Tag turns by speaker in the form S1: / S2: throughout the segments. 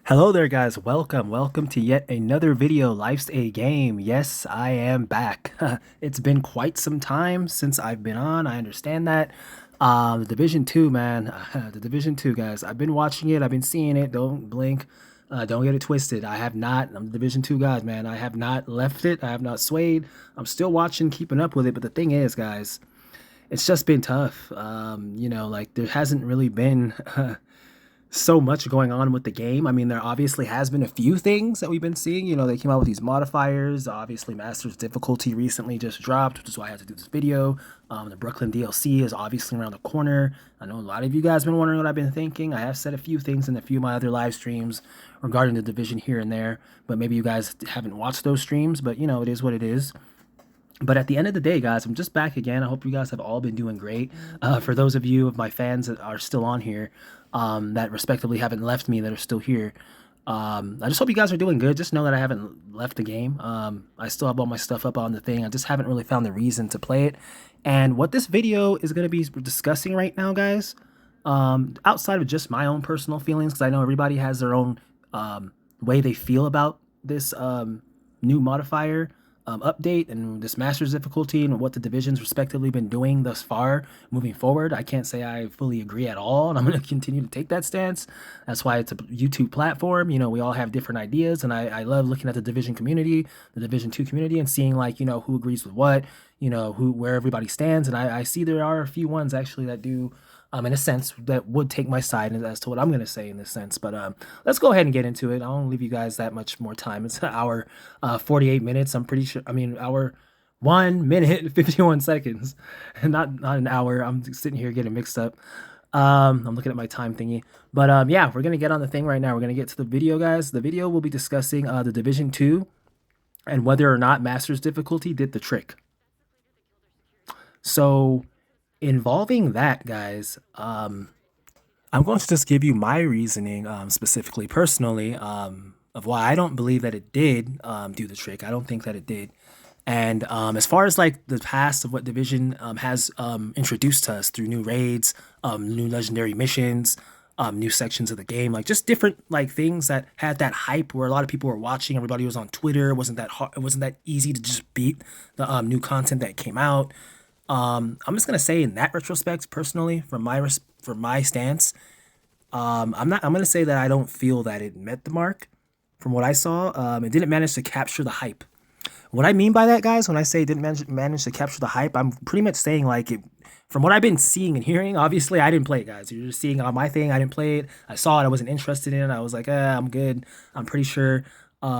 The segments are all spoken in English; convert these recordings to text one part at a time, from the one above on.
S1: Hello there guys, welcome to yet another video. Life's a game. Yes, I am back. It's been quite some time since I've been on. I understand that. The Division 2, man. The Division 2 guys. I've been watching it, I've been seeing it. Don't blink. Don't get it twisted. I have not. I'm the Division 2 guys, man. I have not left it. I have not swayed. I'm still watching, keeping up with it, but the thing is, guys, it's just been tough. Like there hasn't really been so much going on with the game. I mean, there obviously has been a few things that we've been seeing. They came out with these modifiers. Obviously, Master's difficulty recently just dropped, which is why I had to do this video. The Brooklyn DLC is obviously around the corner. I know a lot of you guys have been wondering what I've been thinking. I have said a few things in a few of my other live streams regarding the division here and there, but maybe you guys haven't watched those streams, but it is what it is. But at the end of the day, guys, I'm just back again. I hope you guys have all been doing great. For those of you of my fans that are still on here, that respectively haven't left me, that are still here, I just hope you guys are doing good. Just know that I haven't left the game. I still have all my stuff up on the thing. I just haven't really found the reason to play it. And what this video is going to be discussing right now, guys, outside of just my own personal feelings, because I know everybody has their own way they feel about this new modifier update and this master's difficulty and what the divisions respectively been doing thus far moving forward. I can't say I fully agree at all, and I'm going to continue to take that stance. That's why it's a YouTube platform. We all have different ideas, and I love looking at the division community, the division 2 community, and seeing like who agrees with what, where everybody stands. And I see there are a few ones actually that do in a sense that would take my side as to what I'm going to say in this sense. But let's go ahead and get into it. I won't leave you guys that much more time. It's an hour 48 minutes. I'm pretty sure. I mean, hour 1 minute 51 seconds, and not an hour. I'm sitting here getting mixed up. I'm looking at my time thingy. But yeah, we're gonna get on the thing right now. We're gonna get to the video, guys. The video will be discussing the Division 2 and whether or not Master's difficulty did the trick. So involving that, guys, I'm going to just give you my reasoning, specifically personally, of why I don't believe that it did do the trick. I don't think that it did. And as far as like the past of what Division has introduced to us through new raids, new legendary missions, new sections of the game, like just different like things that had that hype where a lot of people were watching. Everybody was on Twitter. It wasn't that hard. It wasn't that easy to just beat the new content that came out. I'm just gonna say in that retrospect, personally, from my stance, I'm gonna say that I don't feel that it met the mark. From what I saw, it didn't manage to capture the hype. What I mean by that, guys, when I say it didn't manage to capture the hype, I'm pretty much saying like it. From what I've been seeing and hearing, obviously I didn't play it, guys. You're just seeing on my thing. I didn't play it. I saw it. I wasn't interested in it. I was like, I'm good. I'm pretty sure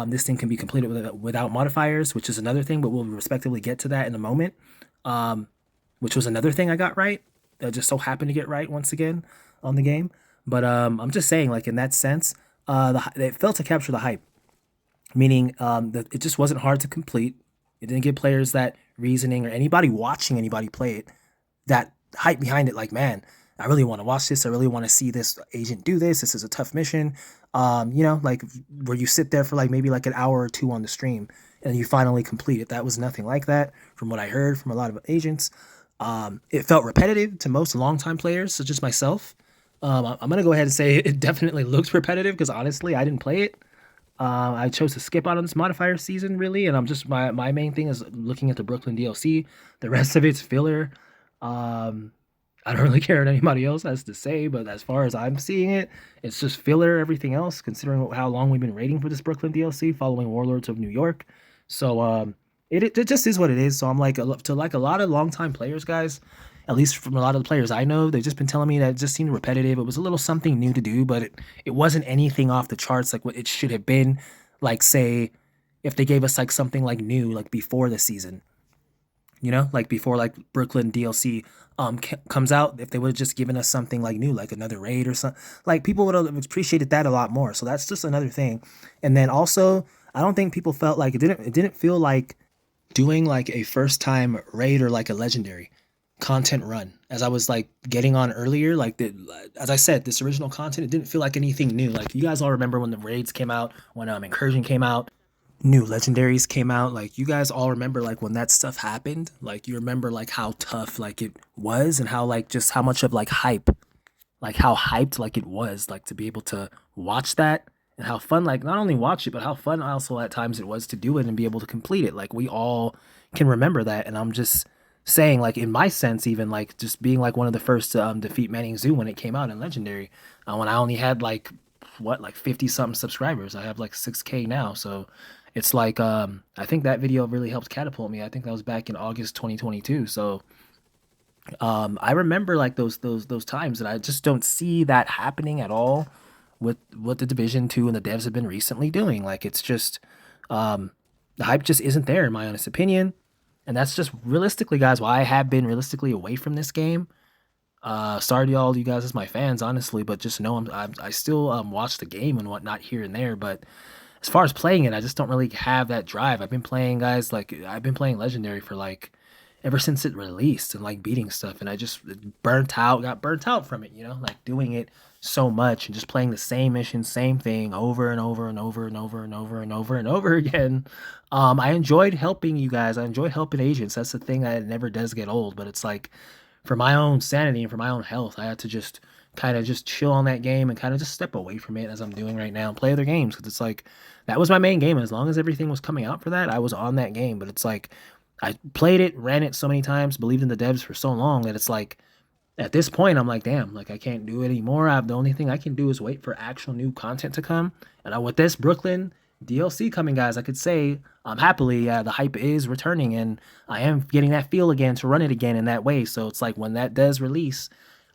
S1: this thing can be completed without modifiers, which is another thing, but we'll respectively get to that in a moment. Which was another thing I got right. I just so happened to get right once again on the game. But I'm just saying, like in that sense, it failed to capture the hype, meaning that it just wasn't hard to complete. It didn't give players that reasoning or anybody watching anybody play it that hype behind it. Like, man, I really want to watch this. I really want to see this agent do this. This is a tough mission. Like where you sit there for like maybe like an hour or two on the stream and you finally complete it. That was nothing like that from what I heard from a lot of agents. It felt repetitive to most longtime players, such as myself. I'm gonna go ahead and say it definitely looks repetitive because honestly, I didn't play it. I chose to skip out on this modifier season, really, and I'm just my main thing is looking at the Brooklyn DLC. The rest of it's filler. I don't really care what anybody else has to say, but as far as I'm seeing it, it's just filler. Everything else, considering how long we've been waiting for this Brooklyn DLC, following Warlords of New York. So it just is what it is. So I'm like to like a lot of longtime players, guys. At least from a lot of the players I know, they've just been telling me that it just seemed repetitive. It was a little something new to do, but it wasn't anything off the charts like what it should have been. Like say, if they gave us like something like new, like before the season, like before like Brooklyn DLC comes out, if they would have just given us something like new, like another raid or something, like people would have appreciated that a lot more. So that's just another thing. And then also, I don't think people felt like it didn't feel like doing like a first time raid or like a legendary content run. As I was like getting on earlier, like as I said, this original content, it didn't feel like anything new. Like you guys all remember when the raids came out, when Incursion came out, new legendaries came out. Like you guys all remember like when that stuff happened. Like you remember like how tough like it was and how like just how much of like hype, like how hyped like it was like to be able to watch that and how fun, like, not only watch it, but how fun also at times it was to do it and be able to complete it. Like, we all can remember that. And I'm just saying, like, in my sense, even like just being like one of the first to defeat Manning Zoo when it came out in Legendary, when I only had like what, like 50 something subscribers. I have like 6K now. So it's like, I think that video really helped catapult me. I think that was back in August 2022. So I remember like those times, and I just don't see that happening at all with what the Division 2 and the devs have been recently doing. Like, it's just the hype just isn't there, in my honest opinion. And that's just realistically, guys, why I have been realistically away from this game. Sorry to all you guys as my fans, honestly, but just know I still watch the game and whatnot here and there. But as far as playing it, I just don't really have that drive. I've been playing, guys, like I've been playing Legendary for like ever since it released and like beating stuff, and I just got burnt out from it, like doing it so much and just playing the same mission, same thing over and over and over and over and over and over and over again. I enjoyed helping you guys. I enjoyed helping agents. That's the thing that never does get old, but it's like for my own sanity and for my own health, I had to just kind of just chill on that game and kind of just step away from it as I'm doing right now and play other games, because it's like that was my main game. As long as everything was coming out for that, I was on that game. But it's like I played it, ran it so many times, believed in the devs for so long that it's like at this point I'm like, damn, like I can't do it anymore. The only thing I can do is wait for actual new content to come. And with this Brooklyn DLC coming, guys, I could say happily, the hype is returning, and I am getting that feel again to run it again in that way. So it's like when that does release,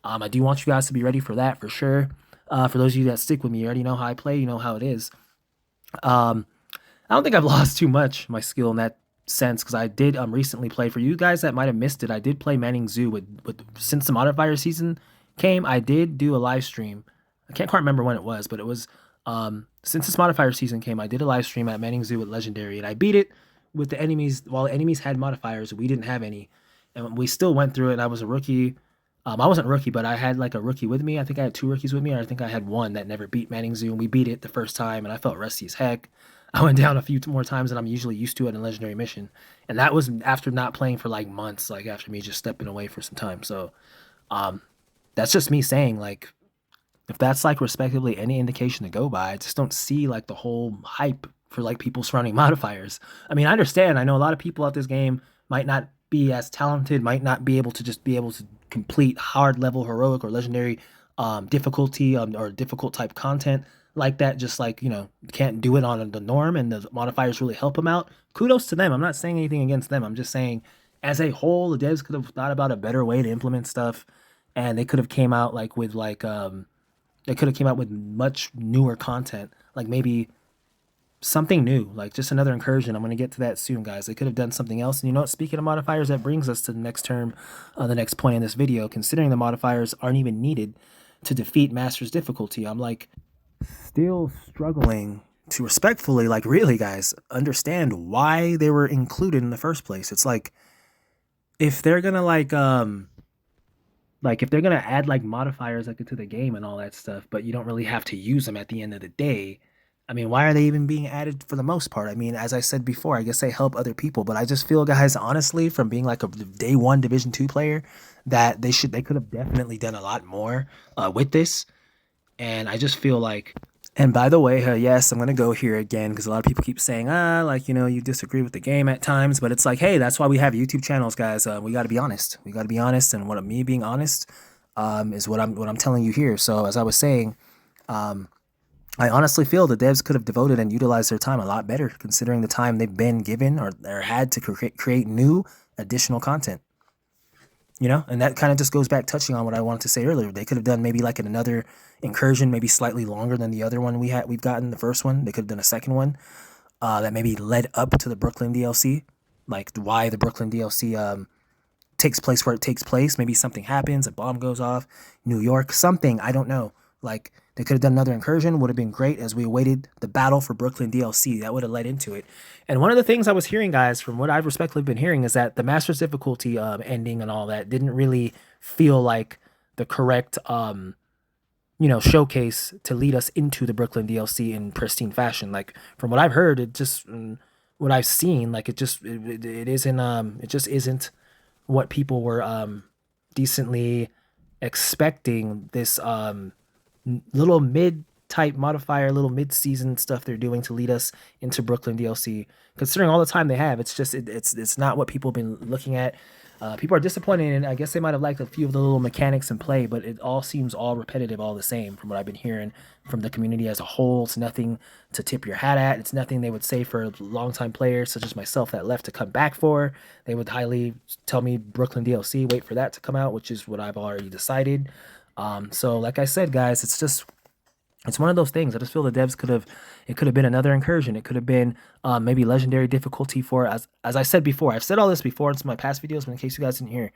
S1: I do want you guys to be ready for that for sure. For those of you that stick with me, you already know how I play, you know how it is. Um, I don't think I've lost too much my skill in that sense, because I did recently play. For you guys that might have missed it, I did play Manning Zoo with since the modifier season came. I did do a live stream. I can't quite remember when it was, but it was since this modifier season came. I did a live stream at Manning Zoo with Legendary, and I beat it with the enemies. While the enemies had modifiers, we didn't have any, and we still went through it. And I was a rookie. I wasn't a rookie, but I had like a rookie with me. I think I had two rookies with me, or I think I had one that never beat Manning Zoo, and we beat it the first time, and I felt rusty as heck. I went down a few more times than I'm usually used to at a legendary mission, and that was after not playing for like months, like after me just stepping away for some time. So, um, that's just me saying, like, if that's like respectively any indication to go by, I just don't see like the whole hype for like people surrounding modifiers. I mean, I understand. I know a lot of people out this game might not be as talented, might not be able to just be able to complete hard level heroic or legendary difficulty or difficult type content like that. Just like, can't do it on the norm, and the modifiers really help them out. Kudos to them. I'm not saying anything against them. I'm just saying as a whole, the devs could have thought about a better way to implement stuff, and they could have came out like with like they could have came out with much newer content, like maybe something new, like just another incursion. I'm going to get to that soon, guys. They could have done something else. And speaking of modifiers, that brings us to the next term, the next point in this video. Considering the modifiers aren't even needed to defeat Master's difficulty, I'm like still struggling to respectfully, like really, guys, understand why they were included in the first place. It's like if they're gonna like if they're gonna add like modifiers like into the game and all that stuff, but you don't really have to use them at the end of the day. I mean, why are they even being added for the most part? I mean, as I said before, I guess they help other people, but I just feel, guys, honestly, from being like a day one Division 2 player, that they could have definitely done a lot more with this. And I just feel like, and by the way, yes, I'm gonna go here again because a lot of people keep saying, like, you disagree with the game at times, but it's like, hey, that's why we have YouTube channels, guys. We got to be honest. We got to be honest, and what me being honest is what I'm telling you here. So as I was saying, I honestly feel the devs could have devoted and utilized their time a lot better, considering the time they've been given or had to create new additional content. And that kind of just goes back touching on what I wanted to say earlier. They could have done maybe like another incursion, maybe slightly longer than the other one we've gotten, the first one. They could have done a second one that maybe led up to the Brooklyn DLC, like why the Brooklyn DLC takes place where it takes place. Maybe something happens, a bomb goes off, New York, something, I don't know. Like, they could have done another incursion, would have been great as we awaited the battle for Brooklyn DLC. That would have led into it. And one of the things I was hearing, guys, from what I've respectfully been hearing, is that the Master's difficulty ending and all that didn't really feel like the correct, showcase to lead us into the Brooklyn DLC in pristine fashion. Like, from what I've heard, it just, what I've seen, like, it just isn't what people were decently expecting this little mid type modifier little mid-season stuff they're doing to lead us into Brooklyn DLC. Considering all the time they have, it's just it's not what people have been looking at. People are disappointed, and I guess they might have liked a few of the little mechanics in play, but it all seems all repetitive, all the same from what I've been hearing from the community as a whole. It's nothing to tip your hat at. It's nothing they would say for longtime players such as myself that left to come back for. They would highly tell me Brooklyn DLC, wait for that to come out, which is what I've already decided. So like I said, guys, it's one of those things. I just feel the devs it could have been another incursion. It could have been maybe legendary difficulty for, as I said before, I've said all this before in some of my past videos, but in case you guys didn't hear,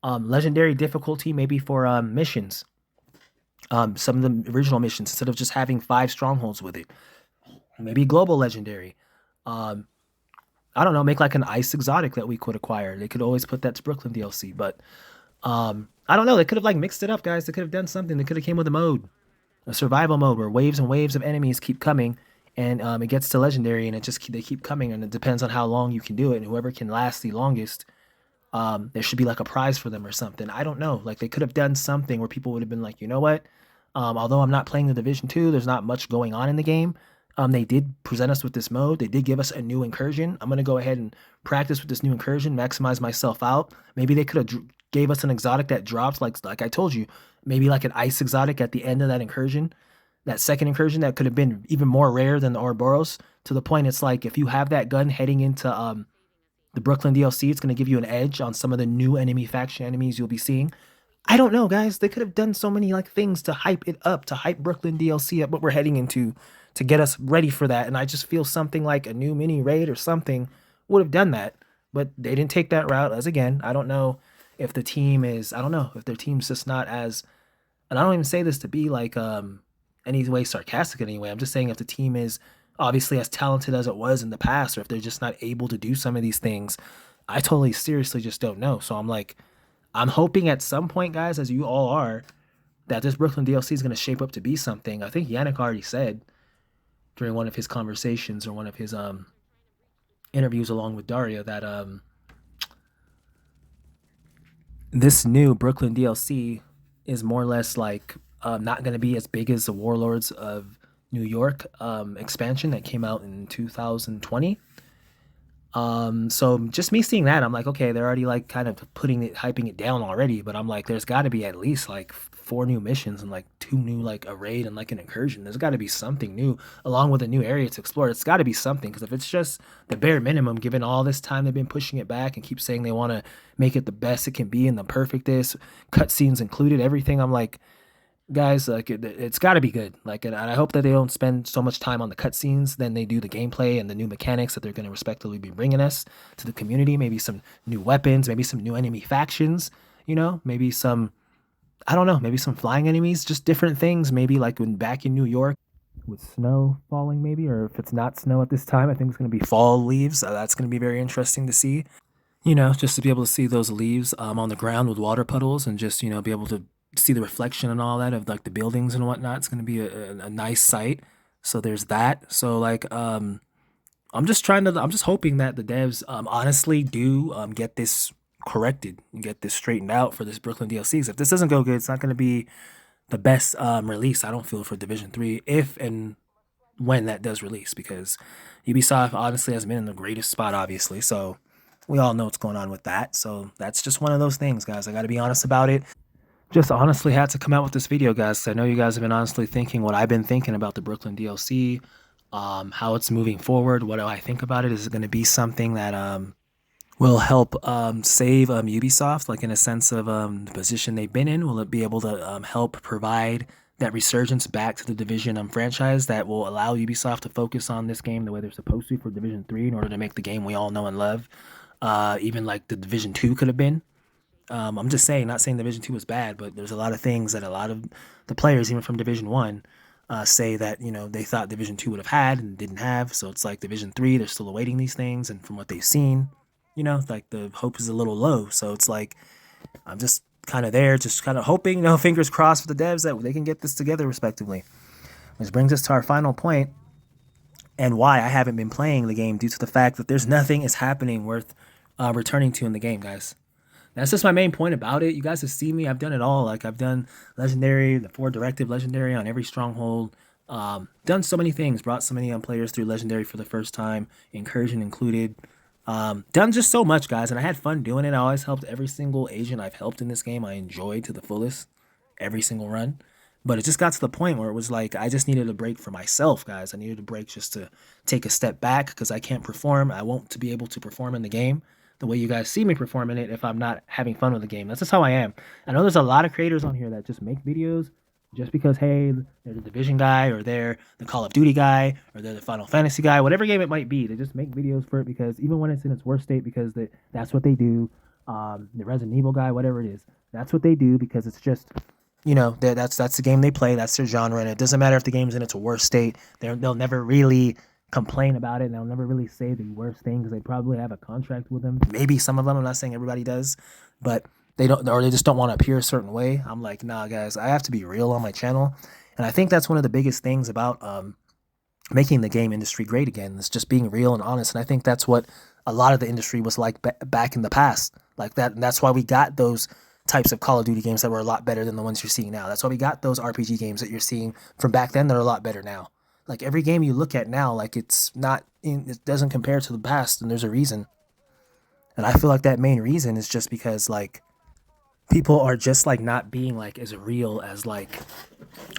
S1: legendary difficulty maybe for missions, some of the original missions instead of just having 5 strongholds with it. Maybe global legendary. I don't know, make like an ice exotic that we could acquire. They could always put that to Brooklyn DLC, but I don't know. They could have like mixed it up, guys. They could have done something. They could have came with a survival mode where waves and waves of enemies keep coming, and it gets to legendary, and they keep coming, and it depends on how long you can do it, and whoever can last the longest, there should be like a prize for them or something. I don't know. Like they could have done something where people would have been like, you know what? Although I'm not playing the Division 2, there's not much going on in the game. They did present us with this mode. They did give us a new incursion. I'm gonna go ahead and practice with this new incursion, maximize myself out. Maybe they could have gave us an exotic that drops like I told you, maybe like an ice exotic at the end of that incursion, that second incursion that could have been even more rare than the Ouroboros. To the point, it's like if you have that gun heading into the Brooklyn DLC, it's gonna give you an edge on some of the new enemy faction enemies you'll be seeing. I don't know, guys. They could have done so many like things to hype it up, to hype Brooklyn DLC up, what we're heading into, to get us ready for that. And I just feel something like a new mini raid or something would have done that. But they didn't take that route. As again, I don't know if the team is, I don't know if their team's just not as, and I don't even say this to be like any way sarcastic in any way. I'm just saying if the team is obviously as talented as it was in the past, or if they're just not able to do some of these things. I totally seriously just don't know. So I'm like, I'm hoping at some point, guys, as you all are, that this Brooklyn DLC is going to shape up to be something. I think Yannick already said during one of his conversations or one of his interviews along with Daria that this new Brooklyn DLC is more or less like not going to be as big as the Warlords of New York expansion that came out in 2020. So just me seeing that, I'm like, okay, they're already like kind of hyping it down already, but I'm like, there's got to be at least like 4 new missions and like 2 new, like a raid and like an incursion. There's got to be something new along with a new area to explore. It's got to be something, because if it's just the bare minimum, given all this time they've been pushing it back and keep saying they want to make it the best it can be and the perfectest, cutscenes included, everything, I'm like, guys, like it's got to be good. Like, and I hope that they don't spend so much time on the cutscenes than they do the gameplay and the new mechanics that they're going to respectively be bringing us to the community. Maybe some new weapons, maybe some new enemy factions. You know, maybe some, I don't know, maybe some flying enemies, just different things. Maybe like when back in New York with snow falling, maybe, or if it's not snow at this time, I think it's going to be fall leaves. That's going to be very interesting to see. You know, just to be able to see those leaves on the ground with water puddles, and just, you know, be able to see the reflection and all that of like the buildings and whatnot. It's going to be a nice sight. So there's that. So like I'm just hoping that the devs honestly do get this corrected and get this straightened out for this Brooklyn DLC. 'Cause if this doesn't go good, it's not going to be the best release, I don't feel, for Division 3 if and when that does release, because Ubisoft honestly has been in the greatest spot, obviously. So we all know what's going on with that. So that's just one of those things, guys. I got to be honest about it. Just honestly had to come out with this video, guys, 'cause I know you guys have been honestly thinking what I've been thinking about the Brooklyn DLC, how it's moving forward. What do I think about it? Is it going to be something that will help save Ubisoft, like in a sense of the position they've been in? Will it be able to help provide that resurgence back to the Division franchise that will allow Ubisoft to focus on this game the way they're supposed to for Division 3 in order to make the game we all know and love, even like the Division 2 could have been? I'm just saying, not saying Division 2 was bad, but there's a lot of things that a lot of the players, even from Division 1, say that, you know, they thought Division 2 would have had and didn't have. So it's like Division 3, they're still awaiting these things. And from what they've seen, you know, like the hope is a little low. So it's like, I'm just kind of there, just kind of hoping, you know, fingers crossed for the devs that they can get this together respectively. Which brings us to our final point and why I haven't been playing the game, due to the fact that there's nothing is happening worth returning to in the game, guys. That's just my main point about it. You guys have seen me. I've done it all. Like, I've done legendary, the 4 directive legendary on every stronghold. Done so many things, brought so many players through Legendary for the first time, Incursion included. Done just so much, guys, and I had fun doing it. I always helped every single agent I've helped in this game. I enjoyed to the fullest every single run. But it just got to the point where it was like I just needed a break for myself, guys. I needed a break just to take a step back because I can't perform. I won't to be able to perform in the game the way you guys see me perform in it if I'm not having fun with the game. That's just how I am. I know there's a lot of creators on here that just make videos just because, hey, they're the Division guy or they're the Call of Duty guy or they're the Final Fantasy guy, whatever game it might be. They just make videos for it because even when it's in its worst state, because that's what they do. The Resident Evil guy, whatever it is, that's what they do because it's just, that's the game they play. That's their genre, and it doesn't matter if the game's in its worst state. They'll never really complain about it, and they'll never really say the worst thing because they probably have a contract with them. Maybe some of them. I'm not saying everybody does, but they don't, or they just don't want to appear a certain way. I'm like, nah, guys, I have to be real on my channel, and I think that's one of the biggest things about making the game industry great again. Is just being real and honest, and I think that's what a lot of the industry was like back in the past, like that, and that's why we got those types of Call of Duty games that were a lot better than the ones you're seeing now. That's why we got those RPG games that you're seeing from back then that are a lot better now. Like every game you look at now, like it doesn't compare to the past, and there's a reason. And I feel like that main reason is just because like people are just like not being like as real as like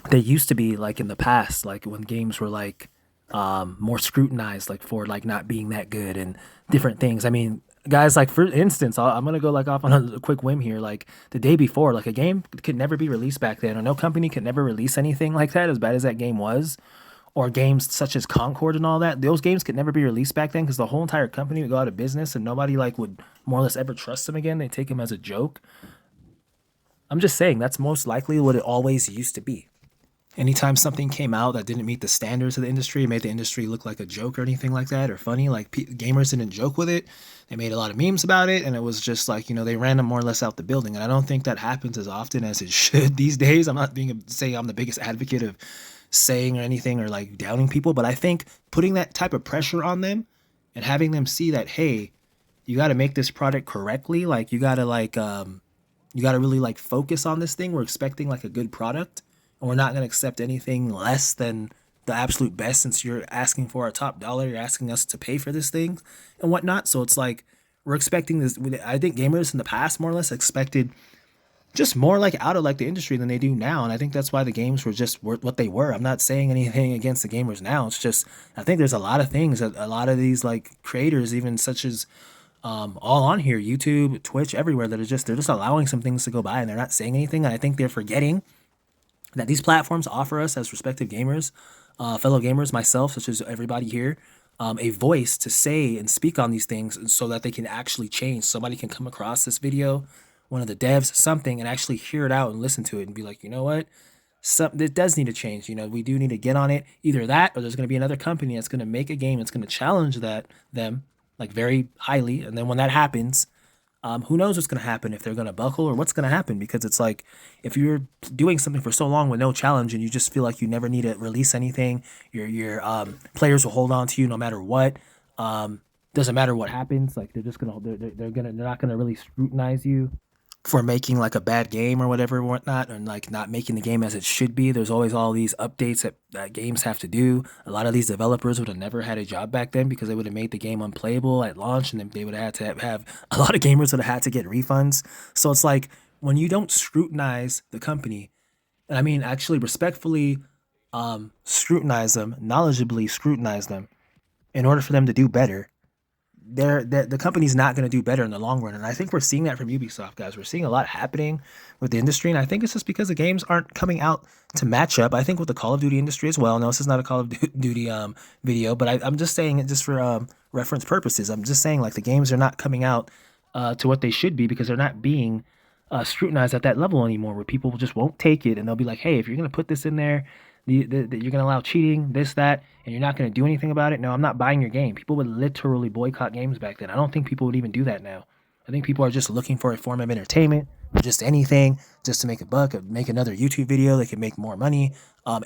S1: they used to be like in the past, like when games were like more scrutinized, like for like not being that good and different things. I mean, guys, like for instance, I'm gonna go like off on a quick whim here. Like the day before, like a game could never be released back then, or no company could never release anything like that, as bad as that game was. Or games such as Concord and all that, those games could never be released back then because the whole entire company would go out of business and nobody like would more or less ever trust them again. They take them as a joke. I'm just saying that's most likely what it always used to be. Anytime something came out that didn't meet the standards of the industry, made the industry look like a joke or anything like that, or funny, like gamers didn't joke with it. They made a lot of memes about it, and it was just like, they ran them more or less out the building. And I don't think that happens as often as it should these days. I'm not saying I'm the biggest advocate of saying or anything or like downing people, but I think putting that type of pressure on them and having them see that, hey, you got to make this product correctly, like you got to really like focus on this thing. We're expecting like a good product, and we're not going to accept anything less than the absolute best since you're asking for our top dollar. You're asking us to pay for this thing and whatnot. So it's like we're expecting this. I think gamers in the past more or less expected just more like out of like the industry than they do now, and I think that's why the games were just what they were. I'm not saying anything against the gamers now. It's just I think there's a lot of things that a lot of these like creators, even such as all on here, YouTube, Twitch, everywhere, that are just they're just allowing some things to go by and they're not saying anything. And I think they're forgetting that these platforms offer us as respective gamers, fellow gamers, myself, such as everybody here, a voice to say and speak on these things so that they can actually change. Somebody can come across this video, one of the devs, something, and actually hear it out and listen to it and be like, you know what? It does need to change. We do need to get on it. Either that or there's going to be another company that's going to make a game that's going to challenge them like very highly. And then when that happens, who knows what's going to happen, if they're going to buckle or what's going to happen, because it's like if you're doing something for so long with no challenge and you just feel like you never need to release anything, your players will hold on to you no matter what. Doesn't matter what happens, like they're not gonna really scrutinize you for making like a bad game or whatever and whatnot, and like not making the game as it should be. There's always all these updates that games have to do. A lot of these developers would have never had a job back then because they would have made the game unplayable at launch, and then they would have had to have a lot of gamers would have had to get refunds. So it's like when you don't scrutinize the company, and I mean actually respectfully scrutinize them, knowledgeably scrutinize them in order for them to do better, the company's not going to do better in the long run. And I think we're seeing that from Ubisoft, guys. We're seeing a lot happening with the industry, and I think it's just because the games aren't coming out to match up. I think with the Call of Duty industry as well. No, this is not a Call of Duty video, but I'm just saying it just for reference purposes. I'm just saying like the games are not coming out to what they should be because they're not being scrutinized at that level anymore, where people just won't take it and they'll be like, hey, if you're going to put this in there, you're going to allow cheating, this, that, and you're not going to do anything about it. No, I'm not buying your game. People would literally boycott games back then. I don't think people would even do that now. I think people are just looking for a form of entertainment or just anything, just to make a buck, or make another YouTube video. They can make more money,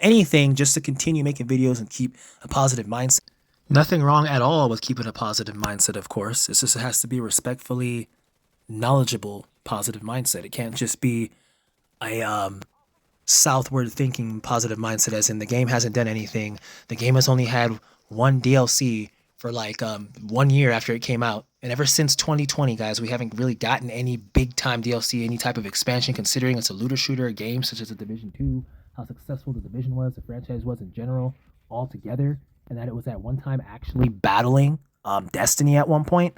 S1: anything just to continue making videos and keep a positive mindset. Nothing wrong at all with keeping a positive mindset, of course. It's just it has to be respectfully knowledgeable positive mindset. It can't just be a southward thinking positive mindset, as in the game hasn't done anything. The game has only had one DLC for like 1 year after it came out. And ever since 2020, guys, we haven't really gotten any big time DLC, any type of expansion, considering it's a looter shooter game such as the Division 2, how successful the Division was, the franchise was in general, all together, and that it was at one time actually battling Destiny at one point.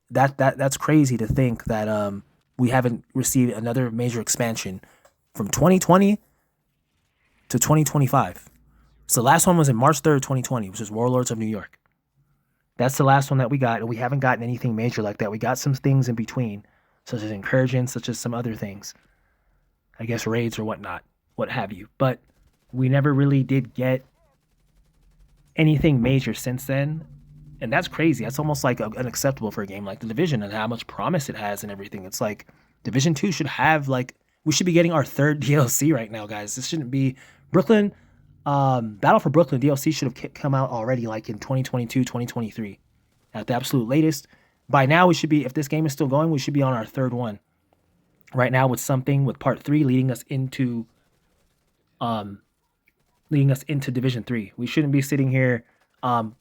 S1: That's crazy to think that we haven't received another major expansion from 2020 to 2025. So the last one was in March 3rd, 2020, which is Warlords of New York. That's the last one that we got, and we haven't gotten anything major like that. We got some things in between, such as incursions, such as some other things. I guess raids or whatnot, what have you. But we never really did get anything major since then. And that's crazy. That's almost like unacceptable for a game like The Division and how much promise it has and everything. It's like Division 2 should have like, we should be getting our third DLC right now, guys. This shouldn't be Brooklyn. Battle for Brooklyn DLC should have come out already like in 2022, 2023 at the absolute latest. By now, we should be, if this game is still going, we should be on our third one. Right now with something with part 3 leading us into Division 3. We shouldn't be sitting here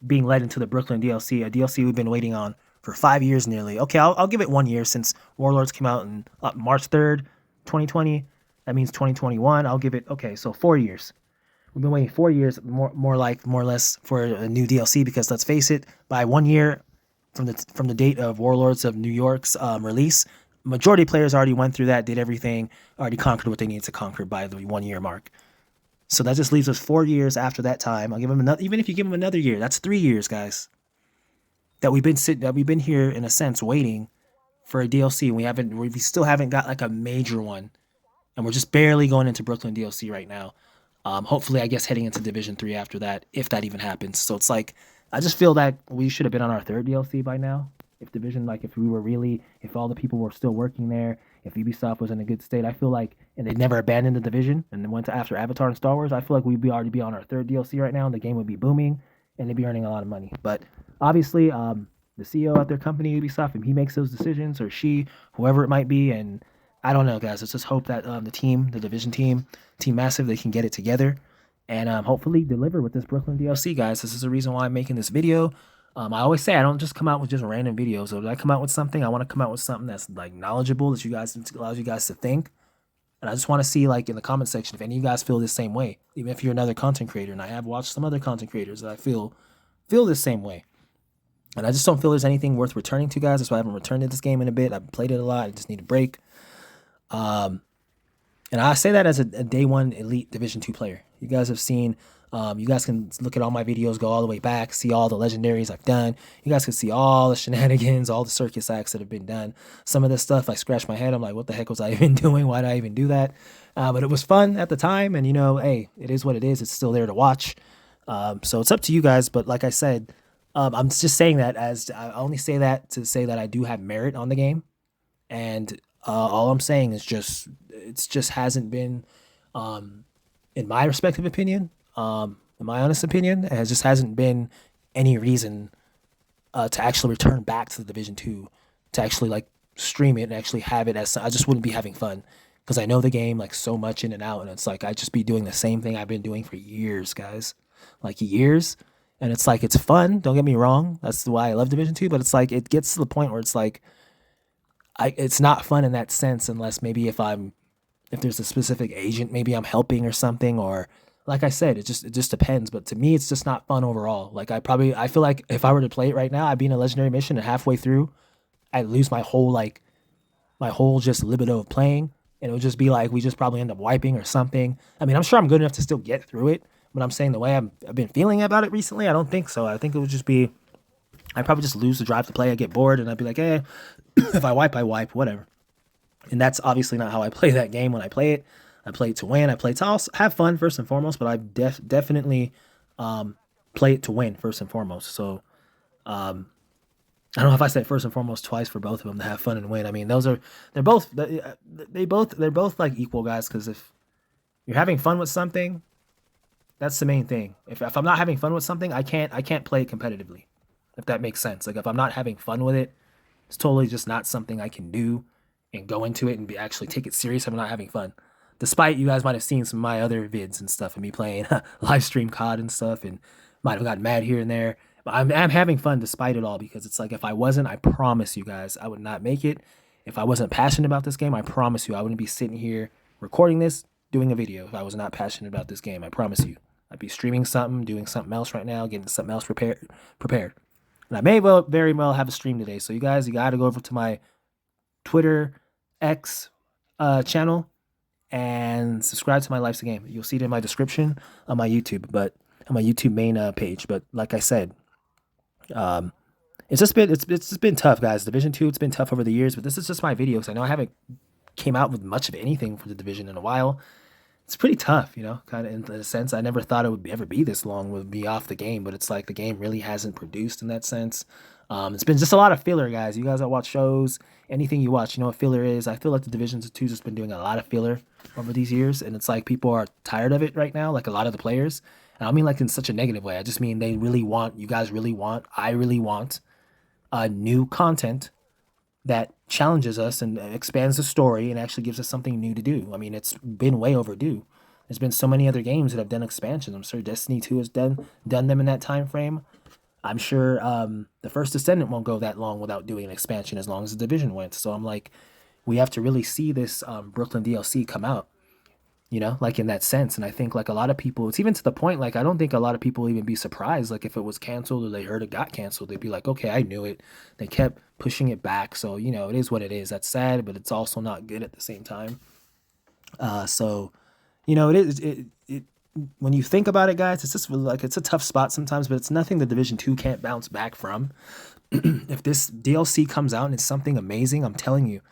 S1: being led into the Brooklyn DLC, a DLC we've been waiting on for 5 years nearly. Okay, I'll give it 1 year since Warlords came out on March 3rd, 2020. That means 2021. I'll give it, okay, so 4 years. We've been waiting 4 years, more or less, for a new DLC because let's face it, by 1 year from the date of Warlords of New York's release, majority of players already went through that, did everything, already conquered what they needed to conquer by the 1 year mark. So that just leaves us 4 years after that time. I'll give them another. Even if you give them another year, that's 3 years, guys. That we've been here in a sense waiting for a DLC. We still haven't got like a major one, and we're just barely going into Brooklyn DLC right now. Hopefully, I guess heading into Division 3 after that, if that even happens. So it's like I just feel that we should have been on our third DLC by now. If Division, like if all the people were still working there, if Ubisoft was in a good state, I feel like, and they never abandoned the Division and then went to after Avatar and Star Wars, I feel like we'd already be on our third DLC right now, and the game would be booming, and they'd be earning a lot of money. But obviously, the CEO at their company, Ubisoft, and he makes those decisions, or she, whoever it might be, and I don't know, guys. Let's just hope that the Division team, Team Massive, they can get it together and hopefully deliver with this Brooklyn DLC, guys. This is the reason why I'm making this video. I always say I don't just come out with just random videos. So if I come out with something, I want to come out with something that's like knowledgeable, that allows you guys to think. And I just want to see, like, in the comment section if any of you guys feel the same way. Even if you're another content creator, and I have watched some other content creators that I feel the same way. And I just don't feel there's anything worth returning to, guys. That's why I haven't returned to this game in a bit. I've played it a lot. I just need a break. And I say that as a day one elite Division 2 player. You guys have seen, you guys can look at all my videos, go all the way back, see all the legendaries I've done. You guys can see all the shenanigans, all the circus acts that have been done. Some of this stuff, I scratch my head. I'm like, what the heck was I even doing? Why did I even do that? But it was fun at the time. And, hey, it is what it is. It's still there to watch. So it's up to you guys. But like I said, I'm just saying that I only say that to say that I do have merit on the game. And all I'm saying is it just hasn't been, in my respective opinion, in my honest opinion, it just hasn't been any reason to actually return back to the Division 2, to actually like stream it and actually have it as, I just wouldn't be having fun because I know the game like so much in and out, and it's like I'd just be doing the same thing I've been doing for years, guys, like years. And it's like, it's fun, don't get me wrong, that's why I love Division 2, but it's like it gets to the point where it's like it's not fun in that sense unless maybe if there's a specific agent maybe I'm helping or something, or like I said, it just depends. But to me, it's just not fun overall. Like I feel like if I were to play it right now, I'd be in a legendary mission and halfway through I'd lose my whole just libido of playing, and it would just be like we just probably end up wiping or something. I mean, I'm sure I'm good enough to still get through it, but I'm saying the way I've been feeling about it recently, I don't think so. I think it would just be, I'd probably just lose the drive to play. I'd get bored and I'd be like, if I wipe, whatever. And that's obviously not how I play that game when I play it. I play it to win. I play it to also have fun first and foremost, but I definitely play it to win first and foremost. So I don't know if I said first and foremost twice for both of them, to have fun and win. I mean, they're both like equal, guys, because if you're having fun with something, that's the main thing. If I'm not having fun with something, I can't play it competitively, if that makes sense. Like if I'm not having fun with it, it's totally just not something I can do and go into it and actually take it serious if I'm not having fun. Despite you guys might have seen some of my other vids and stuff of me playing live stream COD and stuff, and might have gotten mad here and there. But I'm having fun despite it all because it's like if I wasn't, I promise you guys, I would not make it. If I wasn't passionate about this game, I promise you, I wouldn't be sitting here recording this, doing a video. If I was not passionate about this game, I promise you, I'd be streaming something, doing something else right now, getting something else prepared. And I may very well have a stream today. So you guys, you got to go over to my Twitter X channel and subscribe to my Life's a Game. You'll see it in my description on my YouTube, but on my YouTube main page. But like I said, um, it's just been tough, guys. Division 2, it's been tough over the years, but this is just my video because I know I haven't came out with much of anything for the division in a while. It's pretty tough, kind of in a sense. I never thought it would ever be this long, would be off the game, but it's like the game really hasn't produced in that sense. It's been just a lot of filler, guys. You guys that watch shows, anything you watch, you know what filler is. I feel like the Division 2's just been doing a lot of filler over these years, and it's like people are tired of it right now, like a lot of the players. And I don't mean like in such a negative way. I just mean they really want, you guys really want, I really want new content that challenges us and expands the story and actually gives us something new to do. I mean, it's been way overdue. There's been so many other games that have done expansions. I'm sure Destiny 2 has done them in that time frame. I'm sure the First Descendant won't go that long without doing an expansion as long as the Division went. So I'm like, we have to really see this Brooklyn DLC come out, like in that sense. And I think like a lot of people, it's even to the point, like I don't think a lot of people even be surprised. Like if it was canceled or they heard it got canceled, they'd be like, okay, I knew it. They kept pushing it back. So, it is what it is. That's sad, but it's also not good at the same time. So, it is, when you think about it, guys, it's just like, it's a tough spot sometimes, but it's nothing the Division 2 can't bounce back from. If this DLC comes out and it's something amazing, I'm telling you,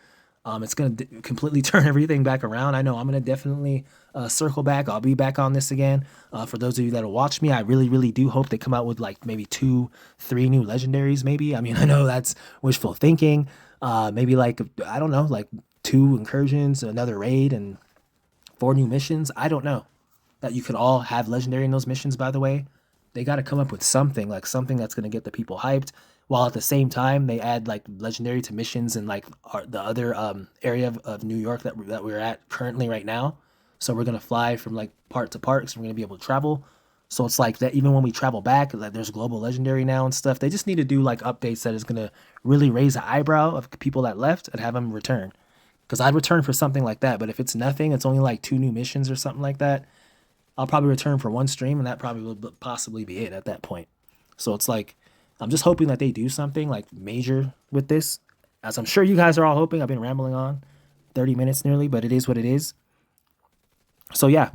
S1: it's going to completely turn everything back around. I know I'm going to definitely circle back. I'll be back on this again. For those of you that'll watch me, I really, really do hope they come out with like maybe 2, 3 new legendaries, maybe. I mean, I know that's wishful thinking. Maybe like, I don't know, like 2 incursions, another raid, and 4 new missions. I don't know. That you could all have legendary in those missions, by the way. They got to come up with something, like something that's going to get the people hyped, while at the same time they add like legendary to missions in like the other area of New York that we're at currently right now. So we're going to fly from like part to part, so we're going to be able to travel. So it's like that even when we travel back, like there's global legendary now and stuff. They just need to do like updates that is going to really raise the eyebrow of people that left and have them return. Because I'd return for something like that. But if it's nothing, it's only like 2 new missions or something like that, I'll probably return for 1 stream, and that probably will possibly be it at that point. So it's like, I'm just hoping that they do something like major with this, as I'm sure you guys are all hoping. I've been rambling on 30 minutes nearly, but it is what it is. So yeah,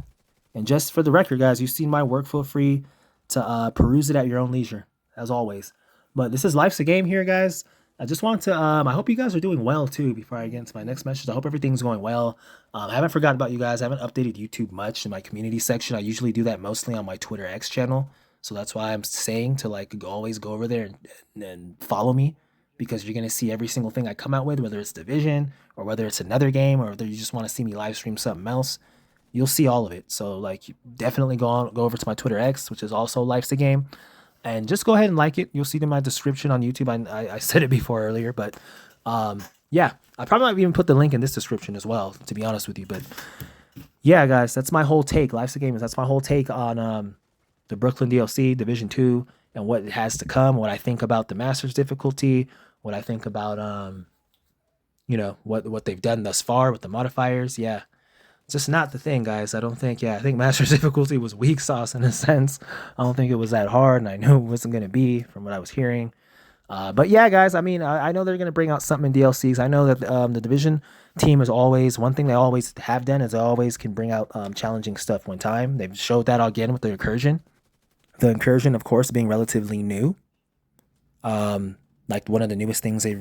S1: and just for the record, guys, you've seen my work. Feel free to peruse it at your own leisure, as always. But this is Life's a Game here, guys. I just want to, I hope you guys are doing well too before I get into my next message. I hope everything's going well. I haven't forgotten about you guys. I haven't updated YouTube much in my community section. I usually do that mostly on my Twitter X channel. So that's why I'm saying to like always go over there and follow me, because you're going to see every single thing I come out with, whether it's Division or whether it's another game or whether you just want to see me live stream something else. You'll see all of it. So like definitely go over to my Twitter X, which is also Life's a Game. And just go ahead and like it. You'll see it in my description on YouTube. I said it before earlier, but yeah, I probably might even put the link in this description as well, to be honest with you. But yeah, guys, that's my whole take. Life's a Game. That's my whole take on the Brooklyn DLC, Division 2, and what it has to come, what I think about the Masters difficulty, what I think about, what they've done thus far with the modifiers. Yeah. Just not the thing, guys. I think Master's difficulty was weak sauce in a sense. I don't think it was that hard, and I knew it wasn't going to be from what I was hearing. But yeah, guys, I mean, I know they're going to bring out something in DLCs. I know that the Division team is always, one thing they always have done is they always can bring out challenging stuff one time. They've showed that again with the Incursion. The Incursion, of course, being relatively new. Like one of the newest things they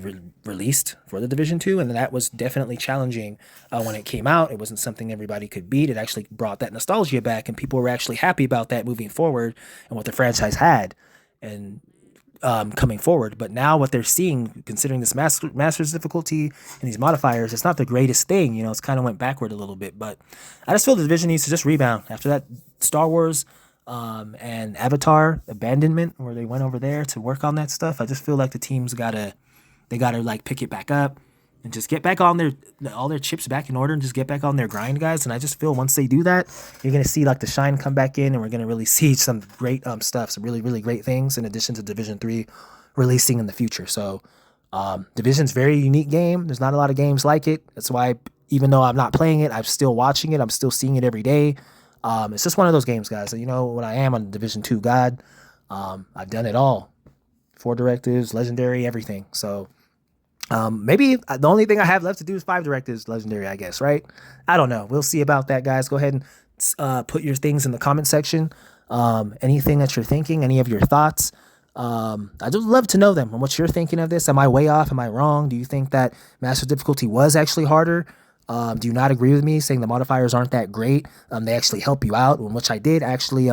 S1: released for the Division 2, and that was definitely challenging when it came out. It wasn't something everybody could beat. It actually brought that nostalgia back, and people were actually happy about that moving forward and what the franchise had and coming forward. But now what they're seeing, considering this Master's difficulty and these modifiers, it's not the greatest thing. It's kind of went backward a little bit. But I just feel the Division needs to just rebound after that Star Wars and Avatar abandonment, where they went over there to work on that stuff. I just feel like the teams gotta like pick it back up and just get back on their all their chips back in order and just get back on their grind, guys. And I just feel once they do that, you're gonna see like the shine come back in, and we're gonna really see some great stuff, some really great things in addition to Division 3 releasing in the future. So Division's very unique game. There's not a lot of games like it. That's why even though I'm not playing it, I'm still watching it. I'm still seeing it every day. It's just one of those games, guys. You know what I am on Division 2 God. I've done it all. 4 directives, legendary, everything. So maybe the only thing I have left to do is 5 directives, legendary, I guess, right? I don't know. We'll see about that, guys. Go ahead and put your things in the comment section. Anything that you're thinking, any of your thoughts. I'd just love to know them and what you're thinking of this. Am I way off? Am I wrong? Do you think that master difficulty was actually harder? Do you not agree with me saying the modifiers aren't that great? They actually help you out, which I did actually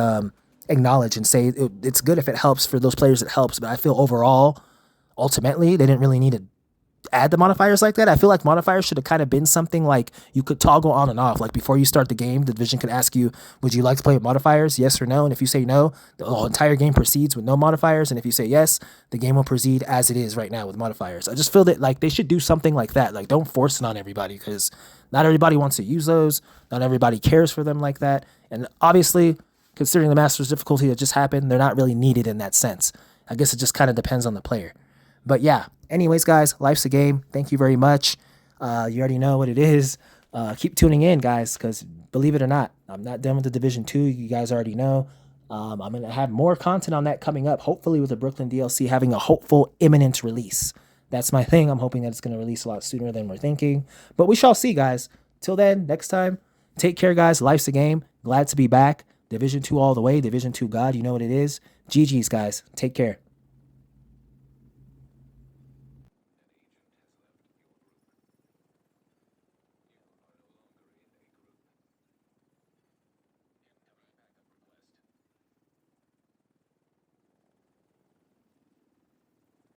S1: acknowledge and say it's good if it helps for those players. It helps, but I feel overall, ultimately, they didn't really need to add the modifiers like that. I feel like modifiers should have kind of been something like you could toggle on and off. Like before you start the game, the division could ask you, would you like to play with modifiers? Yes or no. And if you say no, the whole entire game proceeds with no modifiers. And if you say yes, the game will proceed as it is right now with modifiers. I just feel that like they should do something like that. Like don't force it on everybody because not everybody wants to use those. Not everybody cares for them like that. And obviously, considering the master's difficulty that just happened, they're not really needed in that sense. I guess it just kind of depends on the player. But yeah, anyways, guys, life's a game. Thank you very much. You already know what it is. Keep tuning in, guys, because believe it or not, I'm not done with the Division 2. You guys already know. I'm going to have more content on that coming up, hopefully with the Brooklyn DLC having a hopeful imminent release. That's my thing. I'm hoping that it's going to release a lot sooner than we're thinking. But we shall see, guys. Till then, next time, take care, guys. Life's a game. Glad to be back. Division 2 all the way. Division 2 God, you know what it is. GG's, guys. Take care.